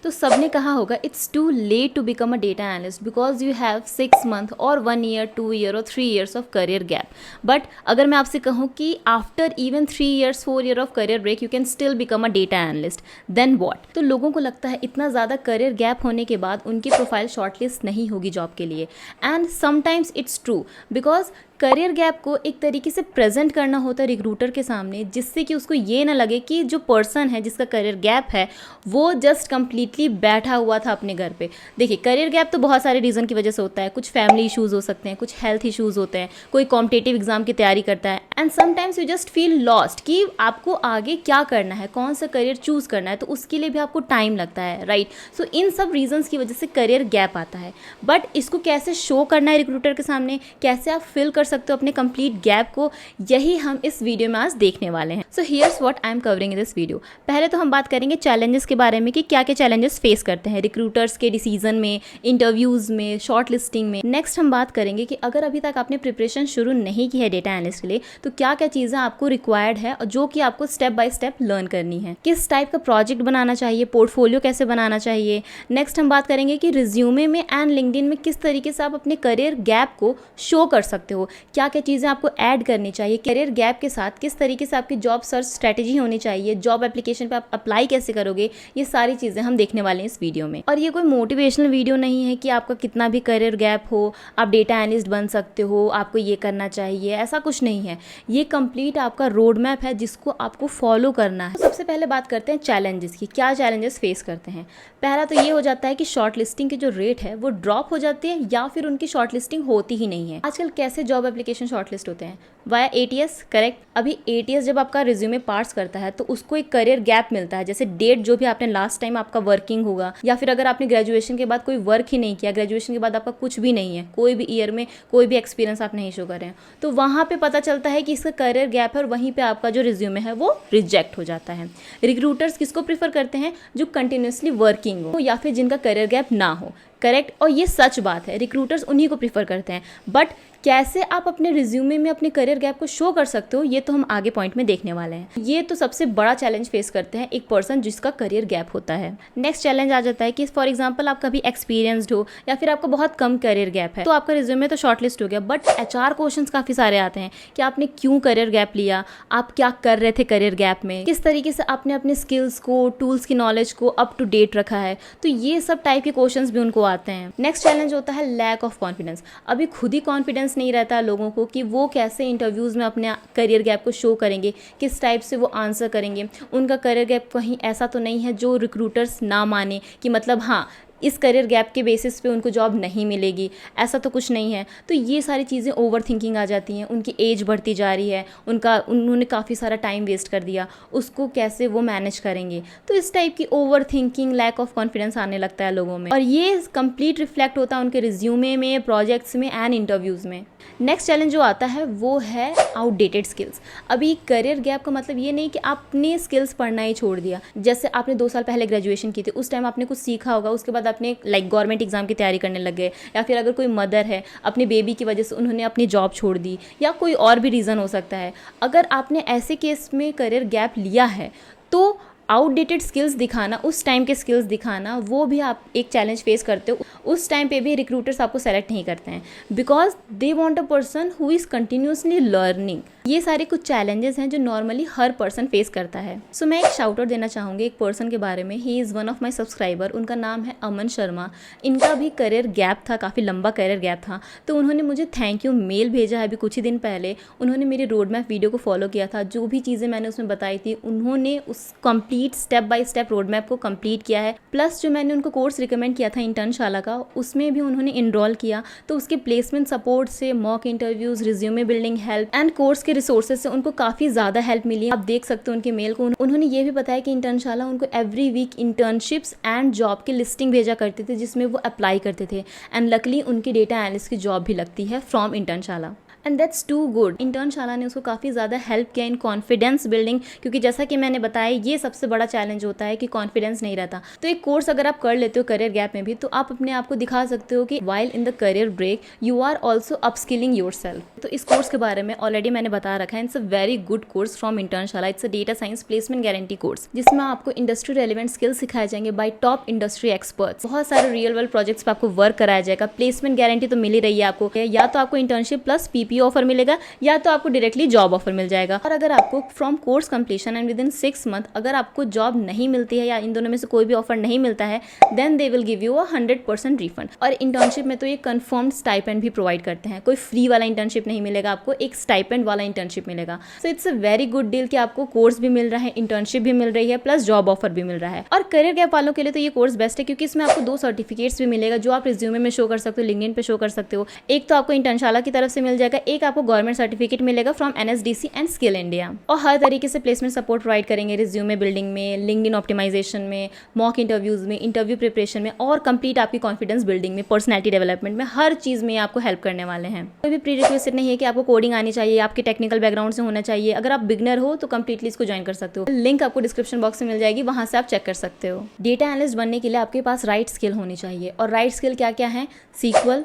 तो सबने कहा होगा it's too late to become a data analyst because you have 6 month और 1 ईयर 2 ईयर और 3 years of career gap. But अगर मैं आपसे कहूँ कि after even 3 years 4 year of career break you can still become a data analyst, then what? तो लोगों को लगता है इतना ज़्यादा करियर गैप होने के बाद उनकी प्रोफाइल शॉर्टलिस्ट नहीं होगी जॉब के लिए। And sometimes it's true because career gap को एक तरीके से प्रेजेंट करना होता है रिक्रूटर के सामने, जिससे कि उसको ये ना लगे कि जो पर्सन है जिसका करियर गैप है वो जस्ट कंप्लीटली बैठा हुआ था अपने घर पे। देखिए, करियर गैप तो बहुत सारे रीज़न की वजह से होता है। कुछ फैमिली इश्यूज़ हो सकते हैं, कुछ हेल्थ इश्यूज़ होते हैं, कोई कॉम्पिटेटिव एग्जाम की तैयारी करता है and sometimes you just feel lost कि आपको आगे क्या करना है, कौन सा करियर चूज़ करना है, तो उसके लिए भी आपको टाइम लगता है, राइट? सो इन सब रीजंस की वजह से करियर गैप आता है। बट इसको कैसे शो करना है रिक्रूटर के सामने, कैसे आप फिल कर सकते हो अपने कंप्लीट गैप को, यही हम इस वीडियो में आज देखने वाले हैं। So here's what I am covering in this video. पहले तो हम बात करेंगे चैलेंजेस के बारे में कि क्या क्या चैलेंजेस फेस करते हैं रिक्रूटर्स के डिसीजन में, इंटरव्यूज़ में, शॉर्ट लिस्टिंग में। नेक्स्ट हम बात करेंगे कि अगर अभी तक आपने प्रिपरेशन शुरू नहीं की है डेटा एनालिस्ट के लिए तो क्या क्या चीज़ें आपको रिक्वायर्ड है और जो कि आपको स्टेप बाय स्टेप लर्न करनी है। किस टाइप का प्रोजेक्ट बनाना चाहिए, पोर्टफोलियो कैसे बनाना चाहिए। नेक्स्ट हम बात करेंगे कि रिज्यूमे में एंड लिंक्डइन में किस तरीके से आप अपने करियर गैप को शो कर सकते हो, क्या क्या चीज़ें आपको ऐड करनी चाहिए। करियर गैप के साथ किस तरीके से आपकी जॉब सर्च स्ट्रैटेजी होनी चाहिए, जॉब एप्लीकेशन पे आप अप्लाई कैसे करोगे, ये सारी चीज़ें हम देखने वाले हैं इस वीडियो में। और ये कोई मोटिवेशनल वीडियो नहीं है कि आपका कितना भी करियर गैप हो आप डेटा एनालिस्ट बन सकते हो, आपको ये करना चाहिए, ऐसा कुछ नहीं है। ये कंप्लीट आपका रोड मैप है जिसको आपको फॉलो करना है। तो सबसे पहले बात करते हैं चैलेंजेस की, क्या चैलेंजेस फेस करते हैं। पहला तो ये हो जाता है कि शॉर्ट लिस्टिंग की जो रेट है वो ड्रॉप हो जाती है या फिर उनकी शॉर्ट लिस्टिंग होती ही नहीं है। आजकल कैसे जॉब एप्लीकेशन शॉर्टलिस्ट होते हैं? Via ATS, correct. अभी एटीएस जब आपका रिज्यूमे पार्स करता है तो उसको एक करियर गैप मिलता है, जैसे डेट जो भी आपने लास्ट टाइम आपका वर्किंग होगा, या फिर अगर आपने ग्रेजुएशन के बाद कोई वर्क ही नहीं किया, ग्रेजुएशन के बाद आपका कुछ भी नहीं है, कोई भी ईयर में कोई भी एक्सपीरियंस आप नहीं शो कर रहे हैं, तो वहाँ पे पता चलता है कि इसका करियर गैप है और वहीं पे आपका जो रिज्यूमे है वो रिजेक्ट हो जाता है। रिक्रूटर्स किसको प्रीफर करते हैं? जो कंटिन्यूसली वर्किंग हो या फिर जिनका करियर गैप ना हो, करेक्ट। और ये सच बात है, रिक्रूटर्स उन्हीं को प्रीफर करते हैं। बट कैसे आप अपने रिज्यूमे में अपने करियर गैप को शो कर सकते हो ये तो हम आगे पॉइंट में देखने वाले हैं। ये तो सबसे बड़ा चैलेंज फेस करते हैं एक पर्सन जिसका करियर गैप होता है। नेक्स्ट चैलेंज आ जाता है कि फॉर एग्जांपल आप कभी एक्सपीरियंसड हो या फिर आपका बहुत कम करियर गैप है, तो आपका रिज्यूमे तो शॉर्टलिस्ट हो गया, बट एचआर क्वेश्चंस काफ़ी सारे आते हैं कि आपने क्यों करियर गैप लिया, आप क्या कर रहे थे करियर गैप में, किस तरीके से आपने अपने स्किल्स को, टूल्स की नॉलेज को अप टू डेट रखा है। तो ये सब टाइप के क्वेश्चंस भी उनको आते हैं। नेक्स्ट चैलेंज होता है लैक ऑफ कॉन्फिडेंस। अभी खुद ही कॉन्फिडेंस नहीं रहता है लोगों को कि वो कैसे इंटरव्यूज़ में अपने करियर गैप को शो करेंगे, किस टाइप से वो आंसर करेंगे। उनका करियर गैप कहीं ऐसा तो नहीं है जो रिक्रूटर्स ना माने कि मतलब हाँ इस करियर गैप के बेसिस पे उनको जॉब नहीं मिलेगी, ऐसा तो कुछ नहीं है। तो ये सारी चीज़ें ओवर थिंकिंग आ जाती हैं। उनकी एज बढ़ती जा रही है, उन्होंने काफ़ी सारा टाइम वेस्ट कर दिया, उसको कैसे वो मैनेज करेंगे। तो इस टाइप की overthinking, lack of confidence आने लगता है लोगों में और ये कंप्लीट रिफ्लेक्ट होता है उनके रिज्यूमे में, प्रोजेक्ट्स में एंड इंटरव्यूज़ में। नेक्स्ट चैलेंज जो आता है वो है आउटडेटेड स्किल्स। अभी करियर गैप का मतलब ये नहीं कि आपने स्किल्स पढ़ना ही छोड़ दिया। जैसे आपने 2 साल पहले ग्रेजुएशन की थी, उस टाइम आपने कुछ सीखा होगा, उसके बाद अपने गवर्नमेंट एग्जाम की तैयारी करने लग गए, या फिर अगर कोई मदर है अपने बेबी की वजह से उन्होंने अपनी जॉब छोड़ दी, या कोई और भी रीज़न हो सकता है। अगर आपने ऐसे केस में करियर गैप लिया है तो आउटडेटेड स्किल्स दिखाना, उस टाइम के स्किल्स दिखाना, वो भी आप एक चैलेंज फेस करते हो। उस टाइम पे भी रिक्रूटर्स आपको सेलेक्ट नहीं करते हैं because they want a person who is continuously learning. ये सारे कुछ चैलेंजेस हैं जो नॉर्मली हर पर्सन फेस करता है। सो मैं एक शाउट आउट देना चाहूँगी एक पर्सन के बारे में। He is one of my subscriber, उनका नाम है अमन शर्मा। इनका भी करियर गैप था, काफ़ी लंबा करियर गैप था, तो उन्होंने मुझे थैंक यू मेल भेजा है अभी कुछ ही दिन पहले। उन्होंने मेरी रोड मैप वीडियो को फॉलो किया था, जो भी चीज़ें मैंने उसमें बताई थी उन्होंने उस complete step by step road map को कंप्लीट किया है। प्लस जो मैंने उनको कोर्स रिकमेंड किया था इंटर्नशाला का, उसमें भी उन्होंने इनरोल किया। तो उसके प्लेसमेंट सपोर्ट से, mock interviews, resume building help and course के रिसोर्सेज से उनको काफ़ी ज़्यादा हेल्प मिली है। आप देख सकते हो उनके मेल को। उन्होंने ये भी बताया कि इंटर्नशाला उनको every week internships and job की लिस्टिंग भेजा करते थे जिसमें वो अप्लाई करते थे एंड लकली उनकी डेटा एनालिस्ट की जॉब भी लगती है from Internshala. And that's too good. Internshala ने उसको काफ़ी ज़्यादा हेल्प किया इन कॉन्फिडेंस बिल्डिंग, क्योंकि जैसा कि मैंने बताया ये सबसे बड़ा चैलेंज होता है कि कॉन्फिडेंस नहीं रहता। तो एक कोर्स अगर आप कर लेते हो करियर गैप में भी, तो आप अपने आप को दिखा सकते हो कि while in the career break you are also upskilling yourself. तो इस कोर्स के बारे में ऑलरेडी मैंने बता रखा है, it's a very good course from Internshala. It's a data science placement guarantee course, जिसमें आपको इंडस्ट्री रेलिवेंट स्किल्स सिखाए जाएंगे बाय टॉप इंडस्ट्री एक्सपर्ट्स। बहुत सारे रियल वर्ल्ड प्रोजेक्ट्स पे आपको वर्क कराया जाएगा। प्लेसमेंट गारंटी तो मिल ही रही है आपको, या तो आपको इंटर्नशिप प्लस पीपीओ ऑफर मिलेगा, या तो आपको डायरेक्टली जॉब ऑफर मिल जाएगा। और अगर आपको from course completion and with in 6 month अगर आपको जॉब नहीं मिलती है या इन दोनों में से कोई भी ऑफर नहीं मिलता है, then they will give you a 100% refund. और इंटर्नशिप में तो ये कंफर्म्ड स्टाइपेंड भी प्रोवाइड करते हैं। कोई फ्री वाला इंटर्नशिप नहीं मिलेगा आपको, एक स्टाइपेंड वाला इंटर्नशिप मिलेगा। So it's a very good deal कि आपको कोर्स भी मिल रहा है, इंटर्नशिप भी मिल रही है, प्लस जॉब ऑफर भी मिल रहा है। और करियर गैप वालों के लिए तो ये कोर्स बेस्ट है, क्योंकि इसमें आपको 2 सर्टिफिकेट्स भी मिलेगा जो आप रिज्यूमे में शो कर सकते हो, लिंक्डइन पे शो कर सकते हो। एक तो आपको इंटर्नशाला की तरफ से मिल जाएगा, एक आपको गवर्नमेंट सर्टिफिकेट मिलेगा from NSDC and skill India. और हर तरीके से प्लेसमेंट सपोर्ट प्रोवाइड करेंगे, रिज्यूमे बिल्डिंग में, लिंक्डइन ऑप्टिमाइजेशन में, मॉक इंटरव्यूज में, इंटरव्यू प्रिपरेशन में, और कंप्लीट आपकी कॉन्फिडेंस बिल्डिंग में, पर्सनैलिटी डेवलपमेंट में, हर चीज़ में आपको हेल्प करने वाले हैं। कोई भी प्री रिक्वेस्ट नहीं है कि आपको कोडिंग आनी चाहिए, आपके टेक्निकल बैकग्राउंड से होना चाहिए। अगर आप बिगनर हो तो कंप्लीटली इसको ज्वाइन कर सकते हो। लिंक आपको डिस्क्रिप्शन बॉक्स में मिल जाएगी, वहां से आप चेक कर सकते हो। डेटा एनालिस्ट बनने के लिए आपके पास राइट स्किल होनी चाहिए, और राइट स्किल क्या क्या है? सीक्वल,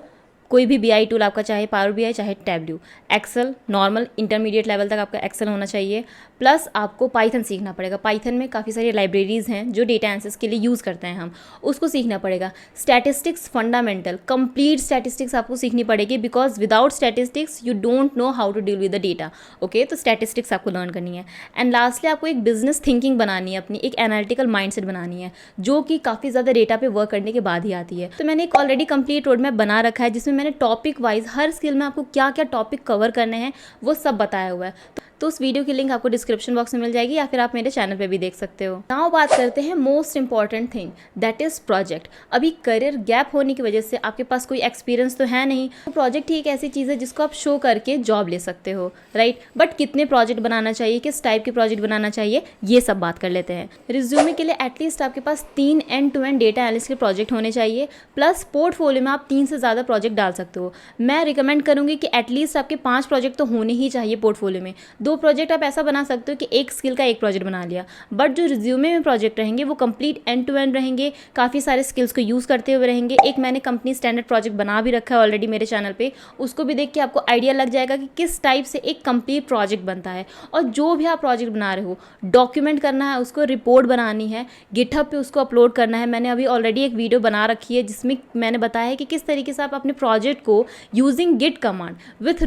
कोई भी बीआई टूल आपका, चाहे पावर बीआई चाहे Tableau, Excel normal intermediate level तक आपका एक्सेल होना चाहिए, प्लस आपको पाइथन सीखना पड़ेगा। पाइथन में काफ़ी सारी लाइब्रेरीज़ हैं जो डेटा एनालिसिस के लिए यूज़ करते हैं हम, उसको सीखना पड़ेगा। स्टैटिस्टिक्स फंडामेंटल, कंप्लीट स्टैटिस्टिक्स आपको सीखनी पड़ेगी, because without statistics you don't know how to deal with the data. Okay, तो स्टैटिस्टिक्स आपको लर्न करनी है। एंड लास्टली आपको एक बिजनेस थिंकिंग बनानी है, अपनी एक एनालिटिकल माइंडसेट बनानी है, जो कि काफ़ी ज़्यादा डेटा पे वर्क करने के बाद ही आती है। तो मैंने एक ऑलरेडी कंप्लीट रोड मैप बना रखा है, जिसमें मैंने टॉपिक वाइज हर स्किल में आपको क्या क्या टॉपिक कवर करने हैं वो सब बताया हुआ है। तो उस वीडियो की लिंक आपको डिस्क्रिप्शन बॉक्स में मिल जाएगी, या फिर आप मेरे चैनल पे भी देख सकते हो। नाउ बात करते हैं most important thing, that is project. अभी करियर गैप होने की वजह से आपके पास कोई एक्सपीरियंस तो है नहीं, तो प्रोजेक्ट ही एक ऐसी चीज़ है जिसको आप शो करके जॉब ले सकते हो, राइट। बट कितने प्रोजेक्ट बनाना चाहिए, किस टाइप के प्रोजेक्ट बनाना चाहिए, ये सब बात कर लेते हैं। रिज्यूमे के लिए एटलीस्ट आपके पास 3 end-to-end डेटा एनालिस्ट के प्रोजेक्ट होने चाहिए, प्लस पोर्टफोलियो में आप 3 से ज़्यादा प्रोजेक्ट डाल सकते हो। मैं रिकमेंड करूँगी कि एटलीस्ट आपके 5 प्रोजेक्ट तो होने ही चाहिए पोर्टफोलियो में। 2 प्रोजेक्ट आप ऐसा बना सकते हो कि एक स्किल का एक प्रोजेक्ट बना लिया, बट जो रिज्यूमे में प्रोजेक्ट रहेंगे वो कंप्लीट एंड टू एंड रहेंगे, काफ़ी सारे स्किल्स को यूज़ करते हुए रहेंगे। एक मैंने कंपनी स्टैंडर्ड प्रोजेक्ट बना भी रखा है ऑलरेडी मेरे चैनल पे, उसको भी देख के आपको आइडिया लग जाएगा कि किस टाइप से एक कंप्लीट प्रोजेक्ट बनता है। और जो भी आप प्रोजेक्ट बना रहे हो डॉक्यूमेंट करना है, उसको रिपोर्ट बनानी है, गिटहब पे उसको अपलोड करना है। मैंने अभी ऑलरेडी एक वीडियो बना रखी है जिसमें मैंने बताया है कि किस तरीके से आप अपने प्रोजेक्ट को using git command with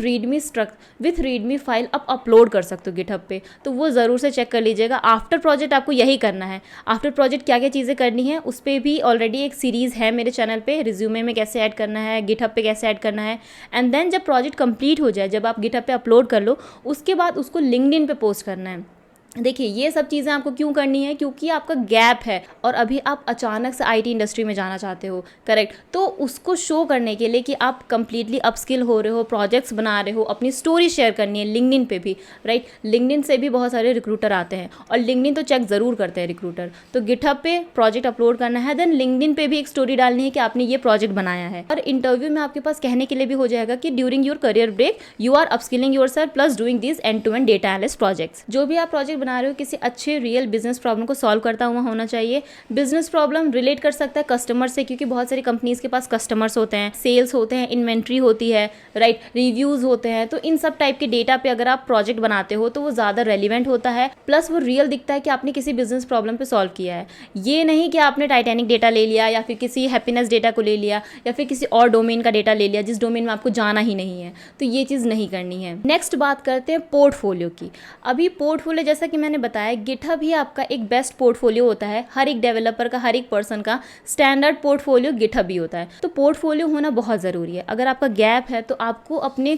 readme file आप अपलोड कर सकते हो गिटहब पे, तो वो ज़रूर से चेक कर लीजिएगा। आफ्टर प्रोजेक्ट आपको यही करना है। आफ्टर प्रोजेक्ट क्या क्या चीज़ें करनी है उस पर भी ऑलरेडी एक सीरीज़ है मेरे चैनल पे, रिज्यूमे में कैसे ऐड करना है, गिटहब पे कैसे ऐड करना है। एंड देन जब प्रोजेक्ट कंप्लीट हो जाए, जब आप गिटहब पे अपलोड कर लो, उसके बाद उसको लिंक्डइन पे पोस्ट करना है। देखिए ये सब चीज़ें आपको क्यों करनी है, क्योंकि आपका गैप है और अभी आप अचानक से आईटी इंडस्ट्री में जाना चाहते हो, करेक्ट। तो उसको शो करने के लिए कि आप कंप्लीटली अपस्किल हो रहे हो, प्रोजेक्ट्स बना रहे हो, अपनी स्टोरी शेयर करनी है लिंक्डइन पे भी, राइट। लिंक्डइन से भी बहुत सारे रिक्रूटर आते हैं और लिंक्डइन तो चेक ज़रूर करते हैं रिक्रूटर। तो गिटहब पे प्रोजेक्ट अपलोड करना है, देन लिंक्डइन पे भी एक स्टोरी डालनी है कि आपने ये प्रोजेक्ट बनाया है। और इंटरव्यू में आपके पास कहने के लिए भी हो जाएगा कि during your career break you are upskilling yourself plus doing this end to end data analyst projects. जो भी आप प्रोजेक्ट बना रहे हो किसी अच्छे रियल बिजनेस प्रॉब्लम को सॉल्व करता हुआ होना चाहिए। बिजनेस प्रॉब्लम रिलेट कर सकता है कस्टमर से, क्योंकि बहुत सारी कंपनीज के पास कस्टमर्स होते हैं, सेल्स होते हैं, इन्वेंट्री होती है, राइट, रिव्यूज होते हैं। तो इन सब टाइप के डेटा पे अगर आप प्रोजेक्ट बनाते हो तो वो ज़्यादा रेलिवेंट होता है, प्लस वो रियल दिखता है कि आपने किसी बिजनेस प्रॉब्लम पे सॉल्व किया है। ये नहीं कि आपने टाइटैनिक डेटा ले लिया या फिर किसी हैप्पीनेस डेटा को ले लिया या फिर किसी और डोमेन का डेटा ले लिया जिस डोमेन में आपको जाना ही नहीं है। तो ये चीज़ नहीं करनी है। नेक्स्ट बात करते हैं पोर्टफोलियो की। अभी पोर्टफोलियो जैसा कि मैंने बताया, गिटहब ही आपका एक बेस्ट पोर्टफोलियो होता है। हर एक डेवलपर का, हर एक पर्सन का स्टैंडर्ड पोर्टफोलियो गिटहब ही होता है। तो पोर्टफोलियो होना बहुत ज़रूरी है। अगर आपका गैप है तो आपको अपने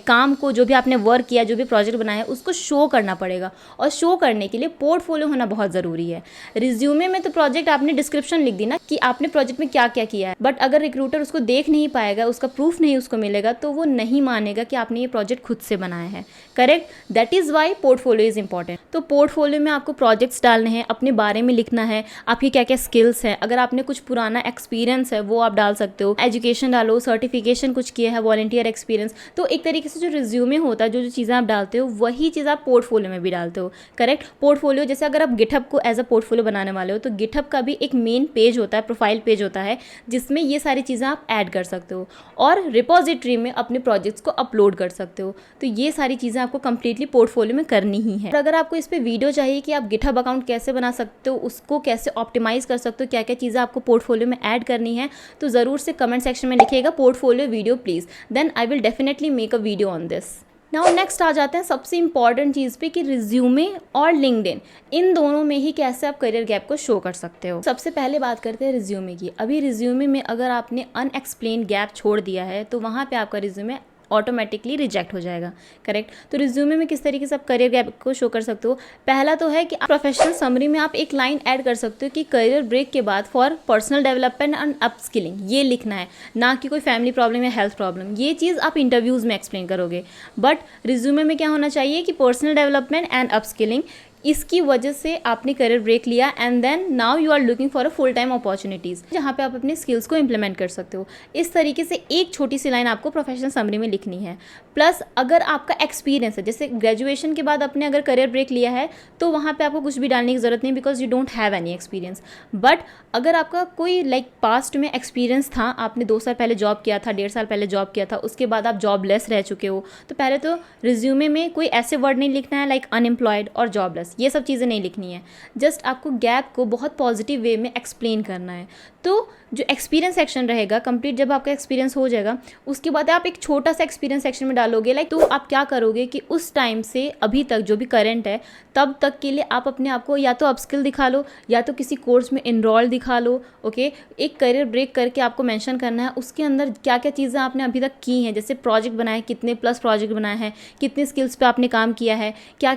काम को, जो भी आपने वर्क किया, जो भी प्रोजेक्ट बनाया है, उसको शो करना पड़ेगा। और शो करने के लिए पोर्टफोलियो होना बहुत ज़रूरी है। रिज्यूमे में तो प्रोजेक्ट आपने डिस्क्रिप्शन लिख दी ना कि आपने प्रोजेक्ट में क्या क्या किया है, बट अगर रिक्रूटर उसको देख नहीं पाएगा, उसका प्रूफ नहीं उसको मिलेगा, तो वो नहीं मानेगा कि आपने ये प्रोजेक्ट खुद से बनाया है, correct. That is why portfolio is important. तो पोर्टफोलियो में आपको प्रोजेक्ट्स डालने हैं, अपने बारे में लिखना है, आपकी क्या क्या स्किल्स हैं, अगर आपने कुछ पुराना एक्सपीरियंस है वो आप डाल सकते हो, एजुकेशन डालो, सर्टिफिकेशन कुछ किया है, वॉलंटियर एक्सपीरियंस। तो एक तरीके से जो रिज्यूमे होता है, जो जो चीज़ें आप डालते हो वही चीज़ आप पोर्टफोलियो में भी डालते हो, करेक्ट। पोर्टफोलियो जैसे अगर आप गिटहब को एज अ पोर्टफोलियो बनाने वाले हो तो गिटहब का भी एक मेन पेज होता है, प्रोफाइल पेज होता है, जिसमें ये सारी चीज़ें आप ऐड कर सकते हो और रिपोजिटरी में अपने प्रोजेक्ट्स को अपलोड कर सकते हो। तो ये सारी चीज़ें आपको कंप्लीटली पोर्टफोलियो में करनी ही है। और अगर आपको इस पर वीडियो चाहिए कि आप गिटहब अकाउंट कैसे बना सकते हो, उसको कैसे ऑप्टिमाइज़ कर सकते हो, क्या क्या चीज़ें आपको पोर्टफोलियो में ऐड करनी है, तो ज़रूर से कमेंट सेक्शन में लिखिएगा portfolio video please, then I will definitely make a video on this. Now next आ जाते हैं सबसे इंपॉर्टेंट चीज़ पे कि रिज्यूमे और लिंक्डइन, इन दोनों में ही कैसे आप करियर गैप को शो कर सकते हो। सबसे पहले बात करते हैं रिज्यूमे की। अभी रिज्यूमे में अगर आपने अनएक्सप्लेन गैप छोड़ दिया है तो वहाँ पे आपका रिज्यूमे ऑटोमेटिकली रिजेक्ट हो जाएगा, करेक्ट। तो रिज्यूमे में किस तरीके से आप करियर गैप को शो कर सकते हो, पहला तो है कि प्रोफेशनल समरी में आप एक लाइन ऐड कर सकते हो कि करियर ब्रेक के बाद for personal development and upskilling, ये लिखना है, ना कि कोई फैमिली प्रॉब्लम या हेल्थ प्रॉब्लम। ये चीज़ आप इंटरव्यूज़ में एक्सप्लेन करोगे, बट रिज्यूमे में क्या होना चाहिए कि पर्सनल डेवलपमेंट एंड अपस्किलिंग, इसकी वजह से आपने करियर ब्रेक लिया and then now you are looking for a full time opportunities, जहाँ पे आप अपने स्किल्स को इंप्लीमेंट कर सकते हो। इस तरीके से एक छोटी सी लाइन आपको प्रोफेशनल समरी में लिखनी है। प्लस अगर आपका एक्सपीरियंस है, जैसे ग्रेजुएशन के बाद आपने अगर करियर ब्रेक लिया है तो वहाँ पे आपको कुछ भी डालने की ज़रूरत नहीं, because you don't have any experience. But अगर आपका कोई पास्ट में एक्सपीरियंस था, आपने 2 साल पहले जॉब किया था, 1.5 साल पहले जॉब किया था, उसके बाद आप जॉबलेस रह चुके हो, तो पहले तो रिज्यूमे में कोई ऐसे वर्ड नहीं लिखना है लाइक अनएम्प्लॉयड और जॉबलेस, ये सब चीज़ें नहीं लिखनी है। जस्ट आपको गैप को बहुत पॉजिटिव वे में एक्सप्लेन करना है। तो जो एक्सपीरियंस सेक्शन रहेगा कंप्लीट, जब आपका एक्सपीरियंस हो जाएगा उसके बाद आप एक छोटा सा एक्सपीरियंस सेक्शन में डालोगे, तो आप क्या करोगे कि उस टाइम से अभी तक जो भी करंट है तब तक के लिए आप अपने आप को या तो अपस्किल दिखा लो या तो किसी कोर्स में इनरोल दिखा लो, ओके। एक करियर ब्रेक करके आपको मेंशन करना है उसके अंदर क्या क्या चीज़ें आपने अभी तक की हैं, जैसे प्रोजेक्ट बनाए, कितने प्लस प्रोजेक्ट बनाए हैं, कितने स्किल्स पे आपने काम किया है, क्या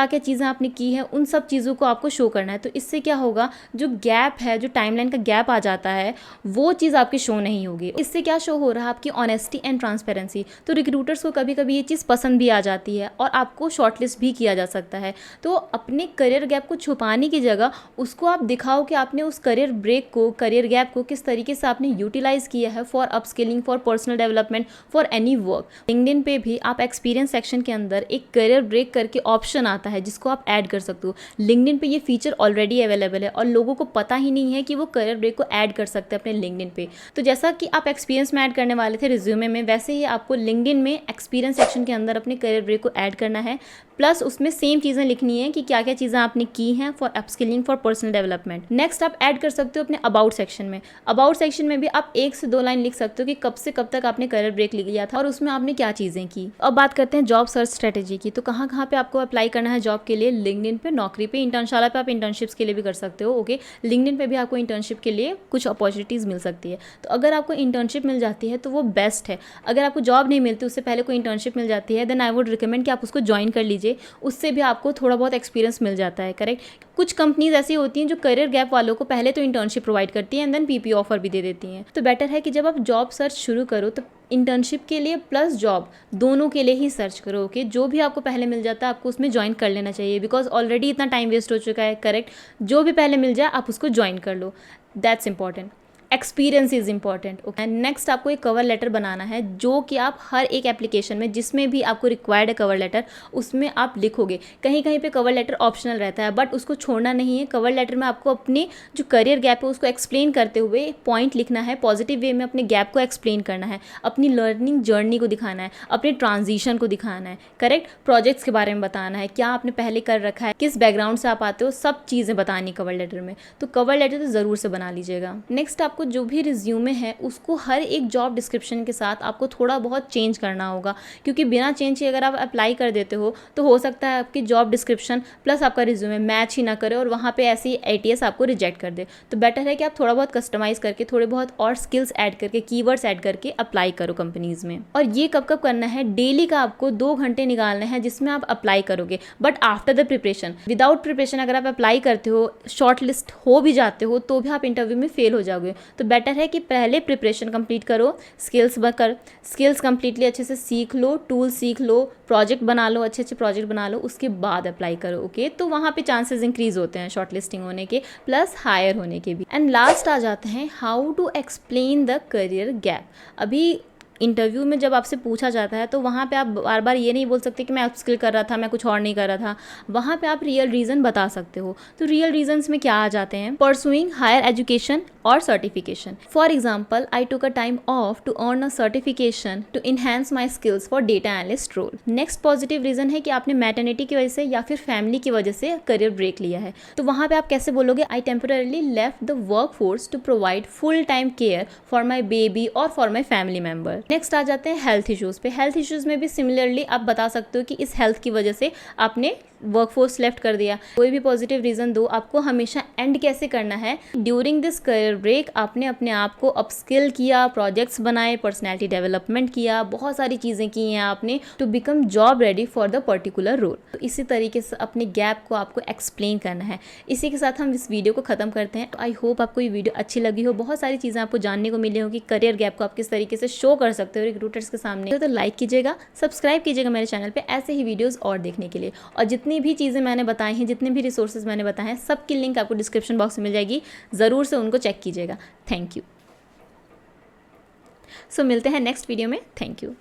क्या चीज़ें आपने की हैं, उन सब चीज़ों को आपको शो करना है। तो इससे क्या होगा, जो गैप है, जो टाइमलाइन का गैप आ जाता है, वो चीज़ आपकी शो नहीं होगी। इससे क्या शो हो रहा है, आपकी ऑनेस्टी एंड ट्रांसपेरेंसी। तो रिक्रूटर्स को कभी कभी ये चीज़ पसंद भी आ जाती है और आपको शॉर्टलिस्ट भी किया जा सकता है। तो अपने करियर गैप को छुपाने की जगह उसको आप दिखाओ कि आपने उस करियर ब्रेक को, करियर गैप को किस तरीके से आपने यूटिलाइज किया है for upskilling, for personal development, for any work. LinkedIn पे भी आप एक्सपीरियंस सेक्शन के अंदर एक करियर ब्रेक करके ऑप्शन आता है जिसको आप ऐड कर सकते हो। लिंक्डइन पे ये फीचर ऑलरेडी अवेलेबल है और लोगों को पता ही नहीं है कि वो करियर ब्रेक को ऐड कर सकते हैं अपने लिंक्डइन पे। तो जैसा कि आप एक्सपीरियंस में ऐड करने वाले थे रिज्यूमे में, वैसे ही आपको लिंक्डइन में एक्सपीरियंस सेक्शन के अंदर अपने करियर ब्रेक को ऐड करना है। प्लस उसमें सेम चीज़ें लिखनी है कि क्या क्या चीज़ें आपने की हैं for upskilling, for personal development. Next आप ऐड कर सकते हो अपने अबाउट सेक्शन में। अबाउट सेक्शन में भी आप 1 से 2 लाइन लिख सकते हो कि कब से कब तक आपने करियर ब्रेक लिया था और उसमें आपने क्या चीज़ें की। अब बात करते हैं जॉब सर्च स्ट्रेटेजी की। तो कहाँ कहाँ पे आपको अप्लाई करना है जॉब के लिए, लिंक्डइन पे, नौकरी पे, इंटर्नशाला पे आप इंटर्नशिप्स के लिए भी कर सकते हो, ओके। लिंक्डइन पे भी आपको इंटर्नशिप के लिए कुछ अपॉर्चुनिटीज़ मिल सकती है। तो अगर आपको इंटर्नशिप मिल जाती है तो वो बेस्ट है। अगर आपको जॉब नहीं मिलती, उससे पहले कोई इंटर्नशिप मिल जाती है, देन आई वुड रिकमेंड कि आप उसको ज्वाइन कर लीजिए। उससे भी आपको थोड़ा बहुत एक्सपीरियंस मिल जाता है, करेक्ट। कुछ कंपनीज ऐसी होती हैं जो करियर गैप वालों को पहले तो इंटर्नशिप प्रोवाइड करती हैं एंड देन पीपी ऑफर भी दे देती हैं। तो बेटर है कि जब आप जॉब सर्च शुरू करो तो इंटर्नशिप के लिए प्लस जॉब दोनों के लिए ही सर्च करो, ओके। जो भी आपको पहले मिल जाता है आपको उसमें ज्वाइन कर लेना चाहिए, बिकॉज ऑलरेडी इतना टाइम वेस्ट हो चुका है, करेक्ट। जो भी पहले मिल जाए आप उसको ज्वाइन कर लो, that's important. Experience is important, okay. And next आपको एक कवर लेटर बनाना है जो कि आप हर एक एप्लीकेशन में, जिसमें भी आपको रिक्वायर्ड है कवर लेटर, उसमें आप लिखोगे। कहीं कहीं पे कवर लेटर ऑप्शनल रहता है, बट उसको छोड़ना नहीं है। कवर लेटर में आपको अपने जो करियर गैप है उसको एक्सप्लेन करते हुए पॉइंट लिखना है, पॉजिटिव वे में अपने गैप को एक्सप्लेन करना है, अपनी लर्निंग जर्नी को दिखाना है, अपने ट्रांजिशन को दिखाना है, करेक्ट। प्रोजेक्ट्स के बारे में बताना है, क्या आपने पहले कर रखा है, किस बैकग्राउंड से आप आते हो, सब चीज़ें बतानी कवर लेटर में। तो कवर लेटर तो ज़रूर से बना लीजिएगा। नेक्स्ट आपको जो भी रिज्यूमे है उसको हर एक जॉब डिस्क्रिप्शन के साथ आपको थोड़ा बहुत चेंज करना होगा, क्योंकि बिना चेंज किए अगर आप अप्लाई कर देते हो तो हो सकता है आपकी जॉब डिस्क्रिप्शन प्लस आपका रिज्यूमे मैच ही ना करे और वहाँ पे ऐसी ATS आपको रिजेक्ट कर दे। तो बेटर है कि आप थोड़ा बहुत कस्टमाइज़ करके, थोड़े बहुत और स्किल्स ऐड करके, कीवर्ड्स ऐड करके अप्लाई करो कंपनीज़ में। और ये कब कब करना है, डेली का आपको 2 घंटे निकालने हैं जिसमें आप अप्लाई करोगे, but after the preparation. Without preparation अगर आप अप्लाई करते हो, शॉर्ट लिस्ट हो भी जाते हो, तो भी आप इंटरव्यू में फेल हो जाओगे। तो बेटर है कि पहले प्रिपरेशन कंप्लीट करो, स्किल्स कंप्लीटली अच्छे से सीख लो, टूल सीख लो, प्रोजेक्ट बना लो, अच्छे अच्छे प्रोजेक्ट बना लो, उसके बाद अप्लाई करो। ओके, तो वहाँ पे चांसेस इंक्रीज होते हैं शॉर्ट लिस्टिंग होने के प्लस हायर होने के भी। एंड लास्ट आ जाते हैं how to explain the career gap. अभी इंटरव्यू में जब आपसे पूछा जाता है तो वहाँ पे आप बार बार ये नहीं बोल सकते कि मैं अपस्किल कर रहा था, मैं कुछ और नहीं कर रहा था। वहाँ पे आप रियल रीज़न बता सकते हो। तो रियल रीजंस में क्या आ जाते हैं? परसुइंग हायर एजुकेशन और certification. For example, I took a time off to earn a certification to enhance my skills for data analyst role. Next positive reason है कि आपने मैटरनिटी की वजह से या फिर फैमिली की वजह से करियर ब्रेक लिया है। तो वहाँ पे आप कैसे बोलोगे? I temporarily left the work force to provide full time care for my baby और for my family member. Next आ जाते हैं हेल्थ इश्यूज़ पे। हेल्थ इश्यूज़ में भी सिमिलरली आप बता सकते हो कि इस हेल्थ की वजह से आपने वर्कफोर्स लेफ्ट कर दिया। कोई भी पॉजिटिव रीज़न दो, आपको हमेशा एंड कैसे करना है? ड्यूरिंग दिस करियर ब्रेक आपने अपने आप को अपस्किल किया, प्रोजेक्ट्स बनाए, पर्सनैलिटी डेवलपमेंट किया, बहुत सारी चीज़ें की हैं आपने to become job ready for the particular role. तो इसी तरीके से अपने गैप को आपको एक्सप्लेन करना है। इसी के साथ हम इस वीडियो को ख़त्म करते हैं। तो आई होप आपको ये वीडियो अच्छी लगी हो, बहुत सारी चीज़ें आपको जानने को मिली हो कि करियर गैप को आप किस तरीके से शो कर सकते हो रिक्रूटर्स के सामने। तो लाइक कीजिएगा, सब्सक्राइब कीजिएगा मेरे चैनल पे ऐसे ही वीडियोस और देखने के लिए। और जितनी भी चीज़ें मैंने बताई हैं, जितने भी रिसोर्सेज मैंने बताए हैं, सबकी लिंक आपको डिस्क्रिप्शन बॉक्स में मिल जाएगी, ज़रूर से उनको चेक कीजिएगा। Thank you. सो मिलते हैं नेक्स्ट वीडियो में। Thank you.